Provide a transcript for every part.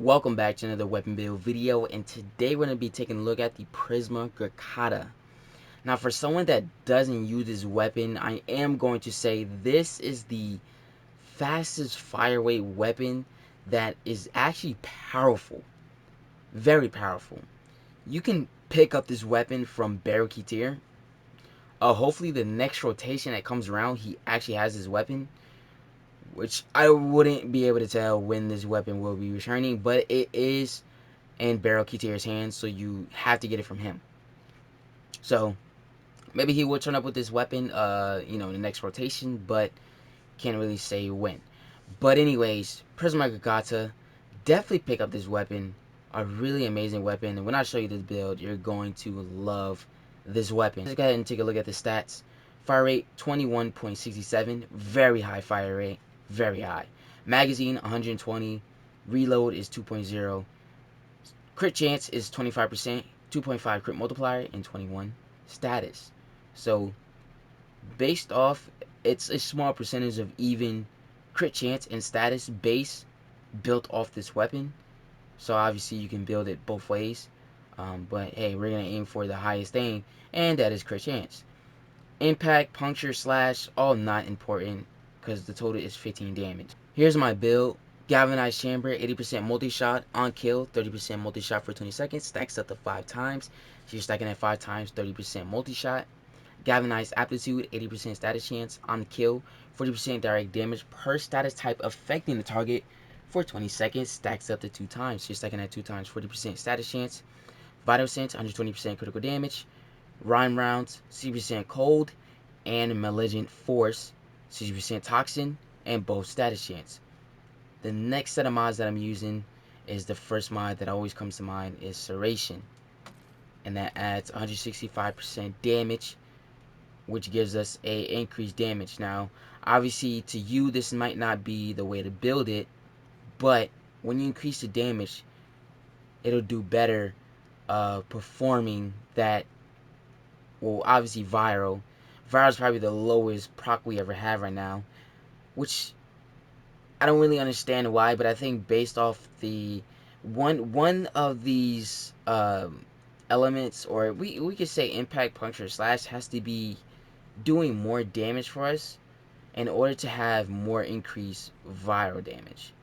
Welcome back to another weapon build video, and today we're going to be taking a look at the Prisma Grakata. Now, for someone that doesn't use this weapon, I am going to say this is the fastest fire rate weapon that is actually powerful. Very powerful. You can pick up this weapon from MajorKeyAlert. Hopefully the next rotation that comes around, he actually has this weapon, which I wouldn't be able to tell when this weapon will be returning, but it is in MajorKeyAlert's hands, so you have to get it from him. So maybe he will turn up with this weapon, in the next rotation, but can't really say when. But anyways, Prisma Grakata, definitely pick up this weapon. A really amazing weapon, and when I show you this build, you're going to love this weapon. Let's go ahead and take a look at the stats. Fire rate 21.67, very high fire rate, very high. Magazine 120, reload is 2.0. Crit chance is 25%, 2.5 crit multiplier, and 21 status. So based off, it's a small percentage of even crit chance and status base built off this weapon. So obviously you can build it both ways. But hey, we're going to aim for the highest thing, and that is crit chance. Impact, puncture, slash, all not important because the total is 15 damage. Here's my build. Galvanized chamber, 80% multi-shot, on kill, 30% multi-shot for 20 seconds, stacks up to 5 times. So you're stacking at 5 times, 30% multi-shot. Galvanized aptitude, 80% status chance, on kill, 40% direct damage per status type affecting the target for 20 seconds, stacks up to 2 times. So you're stacking at 2 times, 40% status chance. Vital sense, 120% critical damage. Rhyme rounds, 60% cold, and malignant force, 60% toxin, and both status chance. The next set of mods that I'm using is the first mod that always comes to mind is Serration, and that adds 165% damage, which gives us a increased damage. Now obviously to you this might not be the way to build it, but when you increase the damage, it'll do better performing that. Well, obviously Viral is probably the lowest proc we ever have right now, which I don't really understand why, but I think based off the one of these elements, or we could say impact, puncture, slash, has to be doing more damage for us in order to have more increased viral damage.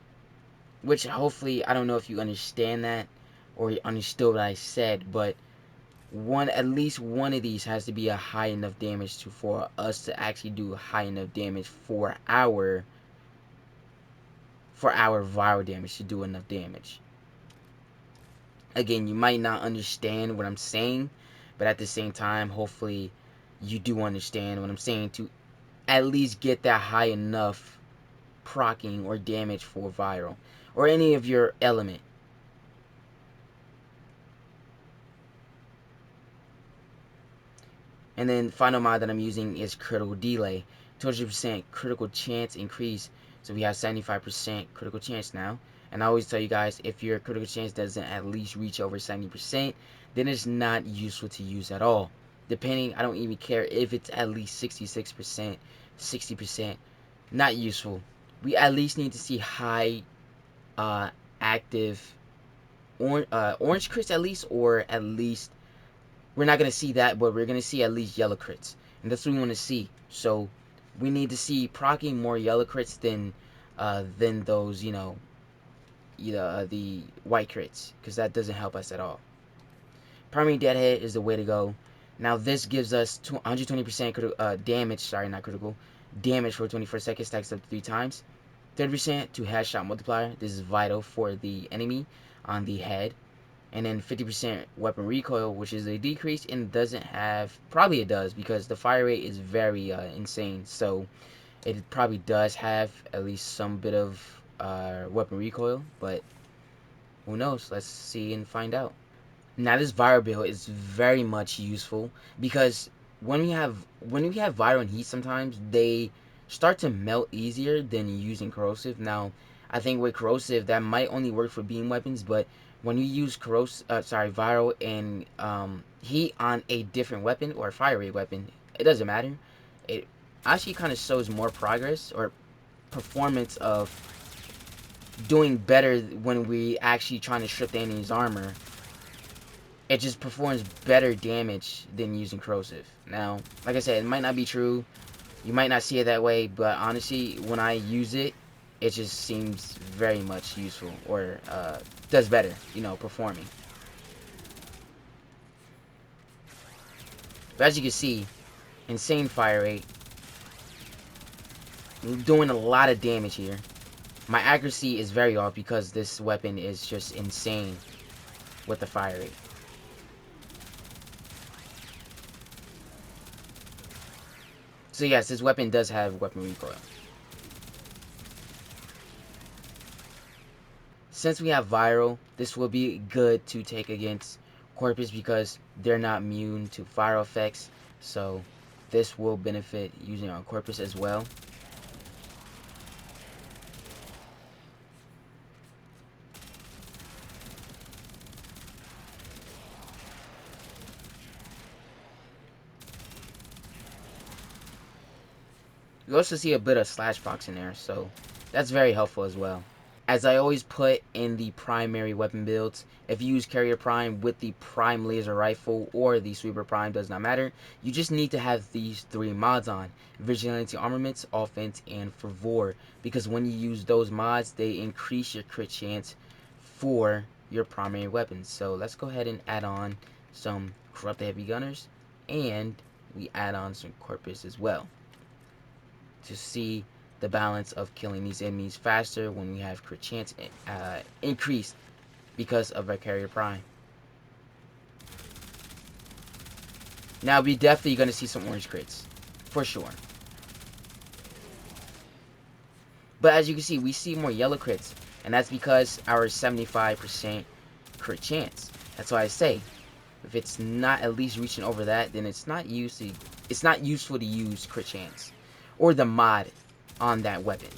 Which hopefully, I don't know if you understand that or you understood what I said, but at least one of these has to be a high enough damage for us to actually do high enough damage for our viral damage to do enough damage. Again, you might not understand what I'm saying, but at the same time, hopefully you do understand what I'm saying to at least get that high enough proccing or damage for viral or any of your element. And then final mod that I'm using is critical delay, 200% critical chance increase. So we have 75% critical chance now. And I always tell you guys, if your critical chance doesn't at least reach over 70%, then it's not useful to use at all. Depending, I don't even care if it's at least 66%, 60%, not useful. We at least need to see high active orange crits at least, or at least we're not going to see that, but we're going to see at least yellow crits. And that's what we want to see. So we need to see proccing more yellow crits than those, the white crits, because that doesn't help us at all. Primary Deadhead is the way to go. Now this gives us 120% damage, sorry, not critical, damage for 24 seconds, stacks up to 3 times. 30% to headshot multiplier. This is vital for the enemy on the head. And then 50% weapon recoil, which is a decrease, and doesn't have, probably it does, because the fire rate is very insane, so it probably does have at least some bit of weapon recoil, but who knows? Let's see and find out. Now this viral build is very much useful because when we have viral and heat, sometimes they start to melt easier than using corrosive. Now I think with corrosive that might only work for beam weapons, but when you use viral and heat on a different weapon or a fire rate weapon, it doesn't matter. It actually kind of shows more progress or performance of doing better when we actually trying to strip the enemy's armor. It just performs better damage than using corrosive. Now, like I said, it might not be true. You might not see it that way, but honestly, when I use it, it just seems very much useful, or does better, you know, performing. But as you can see, insane fire rate, doing a lot of damage here. My accuracy is very off because this weapon is just insane with the fire rate. So yes, this weapon does have weapon recoil. Since we have viral, this will be good to take against corpus because they're not immune to viral effects. So this will benefit using our corpus as well. You also see a bit of slash box in there, so that's very helpful as well. As I always put in the primary weapon builds, if you use Carrier Prime with the Prime Laser Rifle or the Sweeper Prime, does not matter. You just need to have these 3 mods on: Vigilante Armaments, Offense, and Fervor. Because when you use those mods, they increase your crit chance for your primary weapons. So let's go ahead and add on some Corrupted Heavy Gunners, and we add on some Corpus as well, to see the balance of killing these enemies faster when we have crit chance increased because of our Carrier Prime. Now we definitely going to see some orange crits, for sure. But as you can see, we see more yellow crits, and that's because our 75% crit chance. That's why I say, if it's not at least reaching over that, then it's not useful to use crit chance or the mod on that weapon.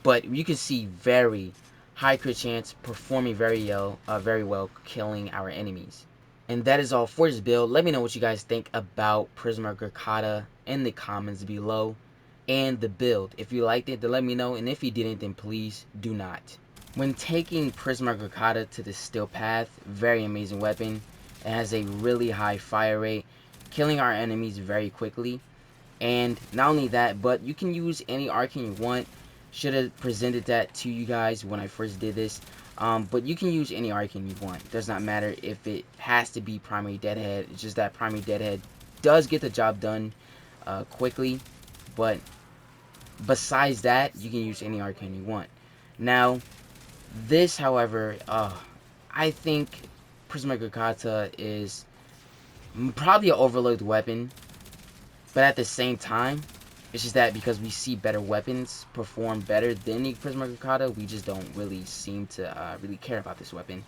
But you can see very high crit chance, performing very well, killing our enemies. And that is all for this build. Let me know what you guys think about Prisma Grakata in the comments below, and the build. If you liked it, then let me know, and if you didn't, then please do not. When taking Prisma Grakata to the Steel Path, very amazing weapon. It has a really high fire rate, killing our enemies very quickly. And not only that, but you can use any arcane you want. Should have presented that to you guys when I first did this. But you can use any arcane you want. Does not matter if it has to be Primary Deadhead. It's just that Primary Deadhead does get the job done quickly. But besides that, you can use any arcane you want. Now, this, however, I think Prisma Grakata is probably an overlooked weapon. But at the same time, it's just that because we see better weapons perform better than the Prisma Grakata, we just don't really seem to really care about this weapon.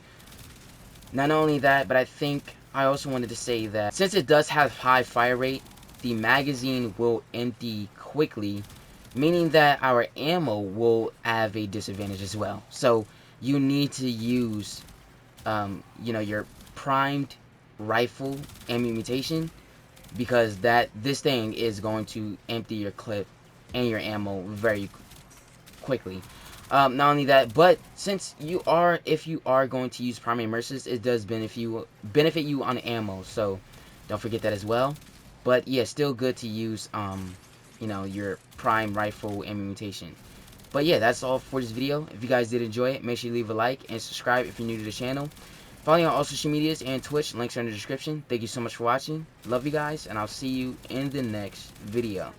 Not only that, but I think I also wanted to say that since it does have high fire rate, the magazine will empty quickly, meaning that our ammo will have a disadvantage as well. So you need to use, you know, your primed rifle ammo mutation, because this thing is going to empty your clip and your ammo very quickly. Not only that, but since if you are going to use primary immersives, it does benefit you on ammo, so don't forget that as well. But yeah, still good to use you know, your prime rifle ammo mutation. But yeah, that's all for this video. If you guys did enjoy it, make sure you leave a like and subscribe if you're new to the channel. Follow me on all social medias and Twitch. Links are in the description. Thank you so much for watching. Love you guys, and I'll see you in the next video.